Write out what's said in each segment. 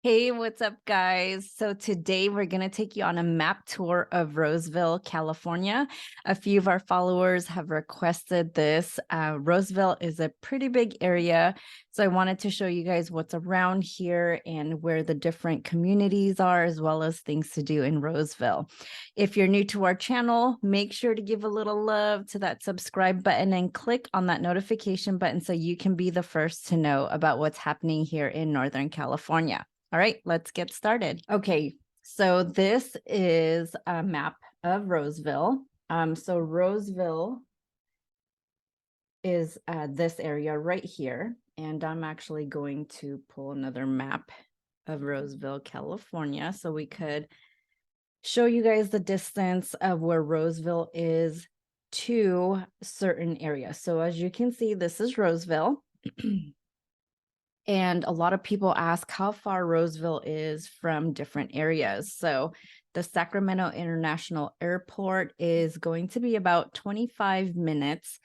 Hey, what's up, guys? So today we're going to take you on a map tour of Roseville, California. A few of our followers have requested this. Roseville is a pretty big area, so I wanted to show you guys what's around here and where the different communities are, as well as things to do in Roseville. If you're new to our channel, make sure to give a little love to that subscribe button and click on that notification button so you can be the first to know about what's happening here in Northern California. All right, let's get started. Okay, so this is a map of Roseville. So Roseville is this area right here. And I'm actually going to pull another map of Roseville, California, so we could show you guys the distance of where Roseville is to certain areas. So as you can see, this is Roseville. And a lot of people ask how far Roseville is from different areas. So the Sacramento International Airport is going to be about 25 minutes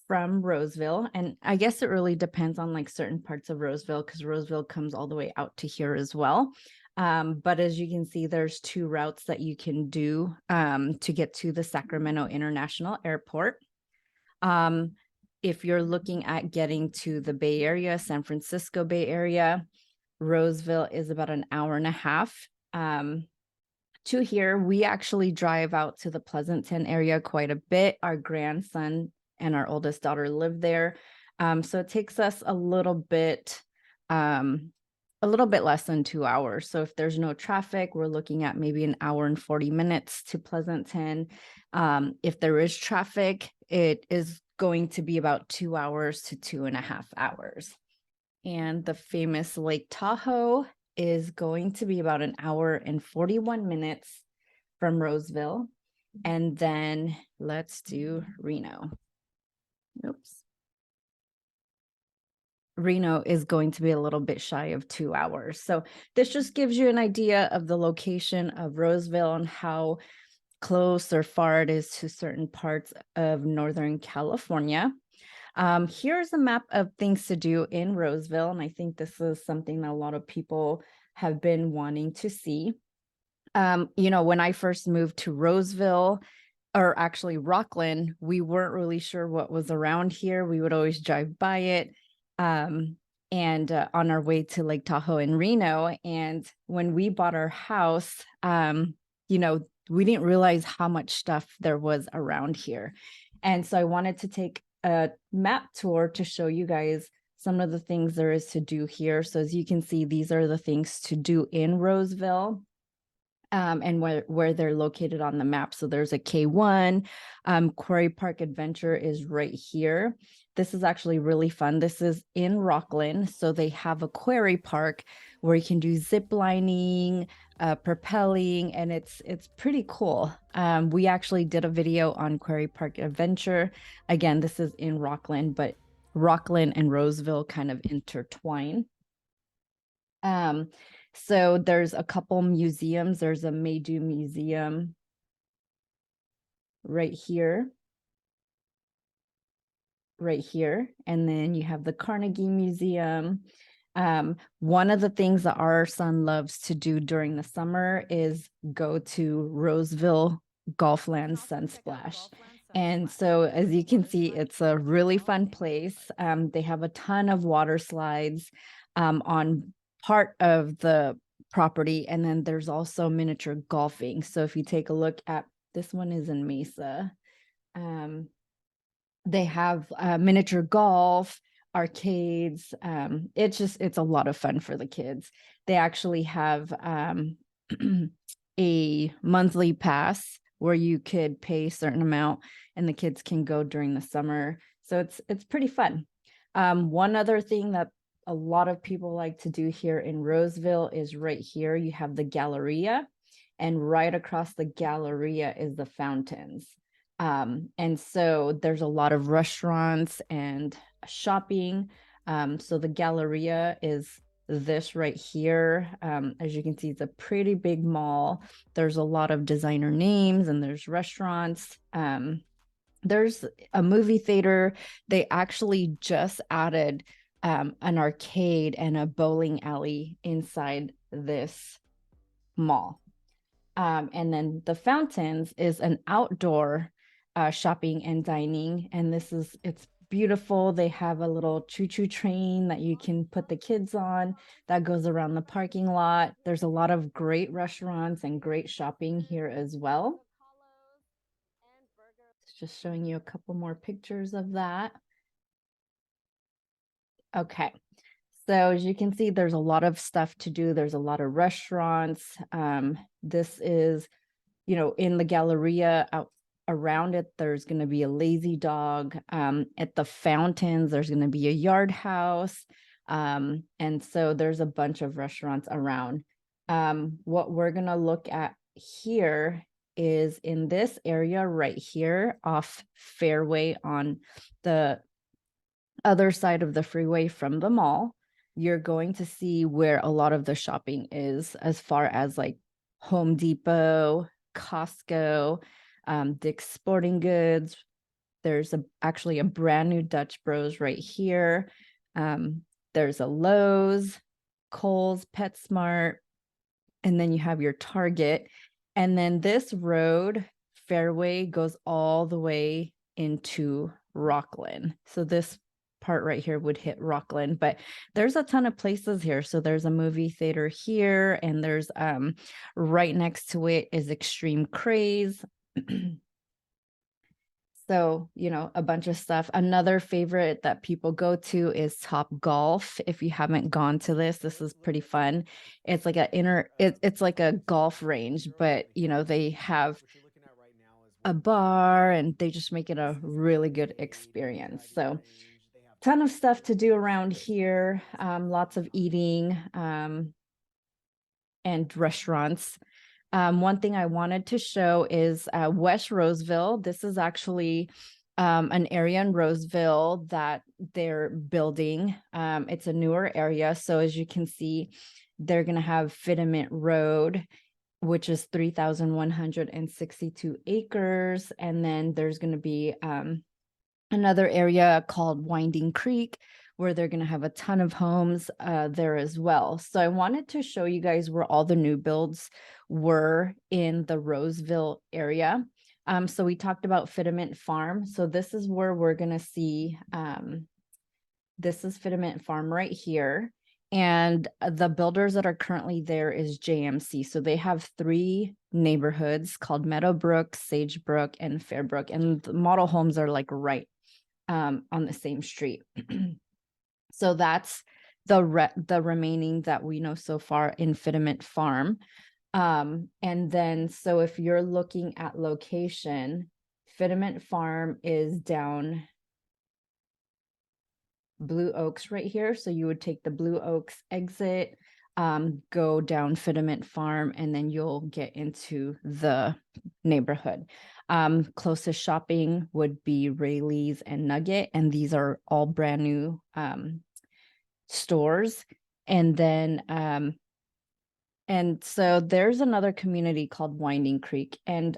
from Roseville. And I guess it really depends on like certain parts of Roseville, because Roseville comes all the way out to here as well. But as you can see, there's two routes that you can do to get to the Sacramento International Airport. If you're looking at getting to the Bay Area, San Francisco Bay Area, Roseville is about an hour and a half to here. We actually drive out to the Pleasanton area quite a bit. Our grandson and our oldest daughter live there. So it takes us a little bit less than 2 hours. So if there's no traffic, we're looking at maybe an hour and 40 minutes to Pleasanton. If there is traffic, it is going to be about 2 hours to 2.5 hours. And the famous Lake Tahoe is going to be about an hour and 41 minutes from Roseville. And then let's do Reno. Oops. Reno is going to be a little bit shy of 2 hours. So this just gives you an idea of the location of Roseville and how close or far it is to certain parts of Northern California. Here's a map of things to do in Roseville, and I think this is something that a lot of people have been wanting to see. When I first moved to Roseville, or actually Rockland, we weren't really sure what was around here. We would always drive by it. And on our way to Lake Tahoe and Reno. And when we bought our house, we didn't realize how much stuff there was around here. And so I wanted to take a map tour to show you guys some of the things there is to do here. So as you can see, these are the things to do in Roseville. And where they're located on the map. So there's a K1, Quarry Park Adventure is right here. This is actually really fun. This is in Rockland. So they have a quarry park where you can do zip lining, propelling, and it's pretty cool. We actually did a video on Quarry Park Adventure. Again, this is in Rockland, but Rockland and Roseville kind of intertwine. So there's a couple museums. There's a Maydew Museum right here. And then you have the Carnegie Museum. One of the things that our son loves to do during the summer is go to Roseville Golfland Sunsplash. And so as you can see, it's a really fun place. They have a ton of water slides on part of the property, and then there's also miniature golfing. So if you take a look at this one, is in Mesa. They have miniature golf, arcades. It's a lot of fun for the kids. They actually have a monthly pass where you could pay a certain amount and the kids can go during the summer. So it's pretty fun. One other thing that a lot of people like to do here in Roseville is right here. You have the Galleria, and right across the Galleria is the fountains. And so there's a lot of restaurants and shopping. So the Galleria is this right here. As you can see, it's a pretty big mall. There's a lot of designer names and there's restaurants. There's a movie theater. They actually just added an arcade and a bowling alley inside this mall. And then the Fountains is an outdoor shopping and dining. And it's beautiful. They have a little choo-choo train that you can put the kids on that goes around the parking lot. There's a lot of great restaurants and great shopping here as well. It's just showing you a couple more pictures of that. Okay. So as you can see, there's a lot of stuff to do. There's a lot of restaurants. This is, in the Galleria out around it, there's going to be a lazy dog. At the Fountains, there's going to be a yard house. And so there's a bunch of restaurants around. What we're going to look at here is in this area right here off Fairway on the other side of the freeway from the mall. You're going to see where a lot of the shopping is, as far as like Home Depot, Costco, Dick's Sporting Goods. There's actually a brand new Dutch Bros right here. There's a Lowe's, Kohl's, PetSmart, and then you have your Target. And then this road, Fairway, goes all the way into Rockland. So this part right here would hit Rockland, but there's a ton of places here. So there's a movie theater here, and there's right next to it is Extreme Craze. So, a bunch of stuff. Another favorite that people go to is Top Golf. If you haven't gone to this is pretty fun. It's like it's like a golf range, but they have a bar and they just make it a really good experience. So ton of stuff to do around here. Lots of eating and restaurants. One thing I wanted to show is West Roseville. This is actually an area in Roseville that they're building. It's a newer area. So as you can see, they're going to have Fitment Road, which is 3,162 acres. And then there's going to be another area called Winding Creek, where they're going to have a ton of homes there as well. So I wanted to show you guys where all the new builds were in the Roseville area. So we talked about Fitment Farm. So this is where we're going to see, this is Fitment Farm right here. And the builders that are currently there is JMC. So they have 3 neighborhoods called Meadowbrook, Sagebrook, and Fairbrook. And the model homes are like right on the same street. So that's the remaining that we know so far in Fitment Farm. And then, so if you're looking at location, Fitment Farm is down Blue Oaks right here. So you would take the Blue Oaks exit, go down Fitment Farm, and then you'll get into the neighborhood. Closest shopping would be Rayleigh's and Nugget, and these are all brand new stores. And then and so there's another community called Winding Creek, and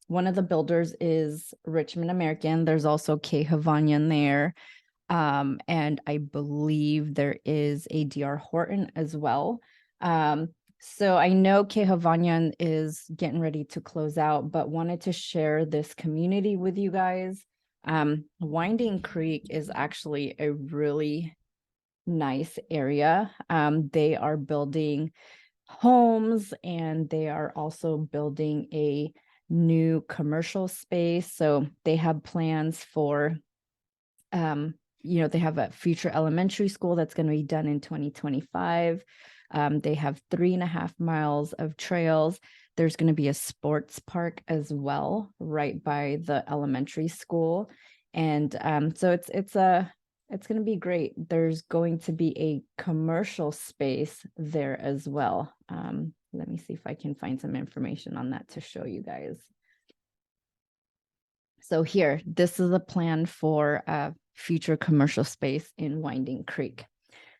one of the builders is Richmond American. There's also K. Havanian there. And I believe there is a DR Horton as well. So I know K. Havanian is getting ready to close out, but wanted to share this community with you guys. Winding Creek is actually a really nice area. They are building homes, and they are also building a new commercial space. So they have plans for they have a future elementary school that's going to be done in 2025. They have 3.5 miles of trails. There's going to be a sports park as well, right by the elementary school. And so it's going to be great. There's going to be a commercial space there as well. Let me see if I can find some information on that to show you guys. So here, this is a plan for future commercial space in Winding Creek.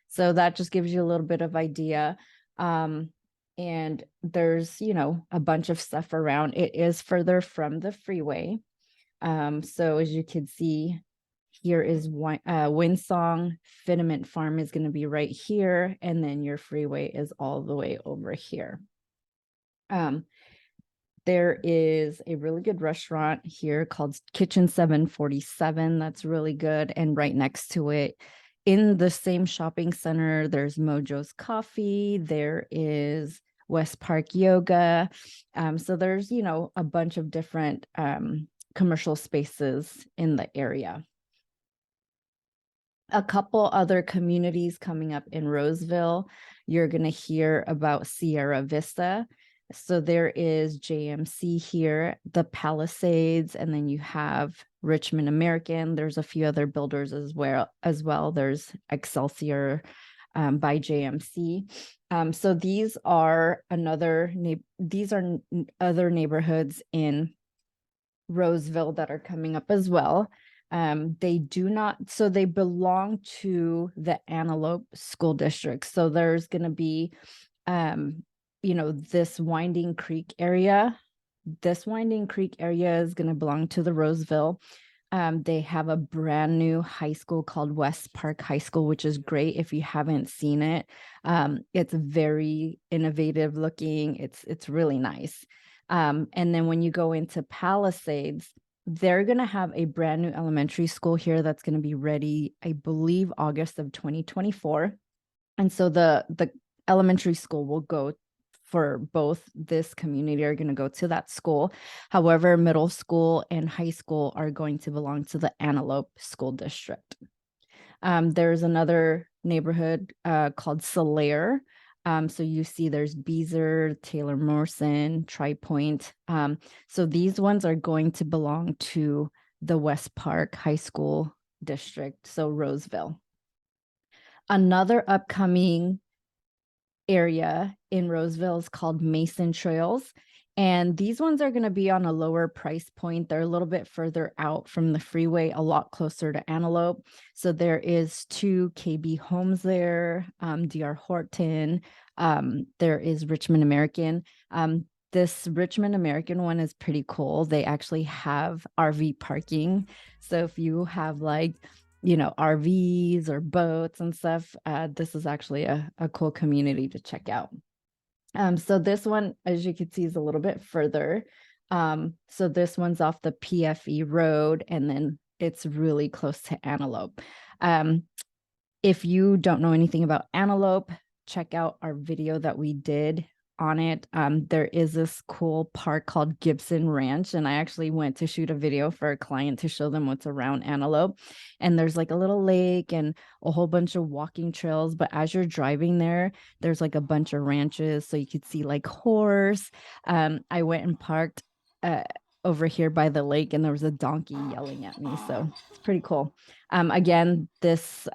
So that just gives you a little bit of idea. And there's, a bunch of stuff around. It is further from the freeway. So as you can see Here is Windsong. Fitment Farm is going to be right here. And then your freeway is all the way over here. There is a really good restaurant here called Kitchen 747. That's really good. And right next to it, in the same shopping center, there's Mojo's Coffee. There is West Park Yoga. So there's, a bunch of different commercial spaces in the area. A couple other communities coming up in Roseville. You're going to hear about Sierra Vista. So there is JMC here, the Palisades, and then you have Richmond American. There's a few other builders as well. There's Excelsior by JMC. So these are other neighborhoods in Roseville that are coming up as well. They belong to the Antelope School District. So there's going to be this Winding Creek area. This Winding Creek area is going to belong to the Roseville. They have a brand new high school called West Park High School, which is great if you haven't seen it. It's very innovative looking. It's really nice. And then when you go into Palisades, they're going to have a brand new elementary school here that's going to be ready, I believe, August of 2024. And so the elementary school will go for both this community are going to go to that school. However, middle school and high school are going to belong to the Antelope School District. There's another neighborhood called Solaire. So you see there's Beezer, Taylor Morrison, Tri-Point. So these ones are going to belong to the West Park High School District, so Roseville. Another upcoming area in Roseville is called Mason Trails. And these ones are going to be on a lower price point. They're a little bit further out from the freeway, a lot closer to Antelope. So there is 2 KB homes there, DR Horton. There is Richmond American. This Richmond American one is pretty cool. They actually have RV parking. So if you have RVs or boats and stuff, this is actually a cool community to check out. So this one, as you can see, is a little bit further. So this one's off the PFE road, and then it's really close to Antelope. If you don't know anything about Antelope, check out our video that we did on it. There is this cool park called Gibson Ranch, and I actually went to shoot a video for a client to show them what's around Antelope. And there's like a little lake and a whole bunch of walking trails, but as you're driving there, there's like a bunch of ranches, so you could see like horse. I went and parked over here by the lake, and there was a donkey yelling at me, so it's pretty cool. Again, this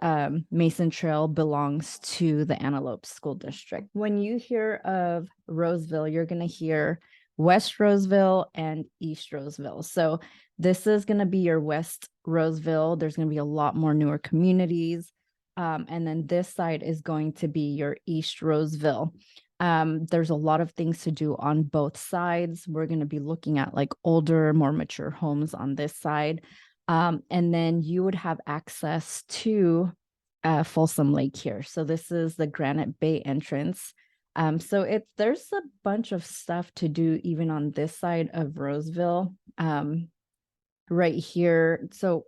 Mason Trail belongs to the Antelope School District. When you hear of Roseville, you're going to hear West Roseville and East Roseville. So this is going to be your West Roseville. There's going to be a lot more newer communities. And then this side is going to be your East Roseville. There's a lot of things to do on both sides. We're going to be looking at like older, more mature homes on this side. And then you would have access to Folsom Lake here. So this is the Granite Bay entrance. So there's a bunch of stuff to do even on this side of Roseville. Right here. So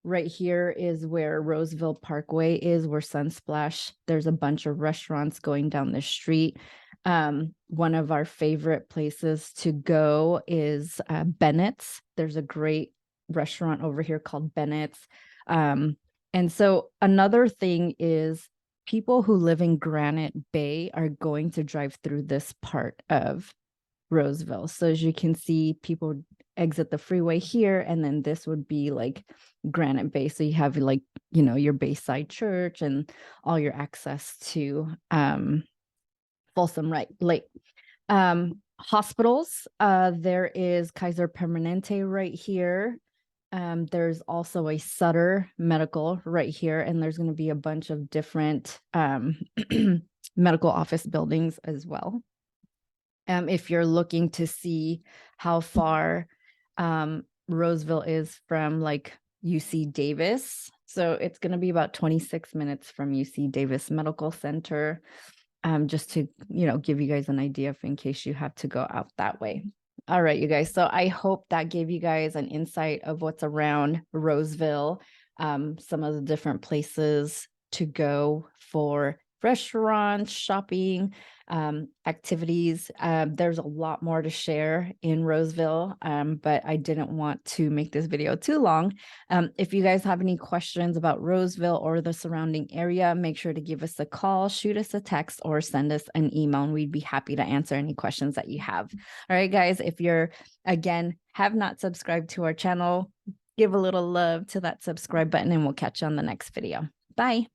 right here is where Roseville Parkway is, where Sunsplash. There's a bunch of restaurants going down the street. One of our favorite places to go is Bennett's. There's a great restaurant over here called Bennett's. And so another thing is people who live in Granite Bay are going to drive through this part of Roseville. So as you can see, people exit the freeway here, and then this would be like Granite Bay. So you have like, your Bayside Church and all your access to Folsom Lake. Hospitals, there is Kaiser Permanente right here. There's also a Sutter Medical right here, and there's going to be a bunch of different medical office buildings as well. If you're looking to see how far Roseville is from like UC Davis. So it's going to be about 26 minutes from UC Davis Medical Center. Just to, give you guys an idea of in case you have to go out that way. All right, you guys. So I hope that gave you guys an insight of what's around Roseville, some of the different places to go for restaurants, shopping, activities. There's a lot more to share in Roseville, but I didn't want to make this video too long. If you guys have any questions about Roseville or the surrounding area, make sure to give us a call, shoot us a text, or send us an email, and we'd be happy to answer any questions that you have. All right, guys, if you're, again, have not subscribed to our channel, give a little love to that subscribe button, and we'll catch you on the next video. Bye.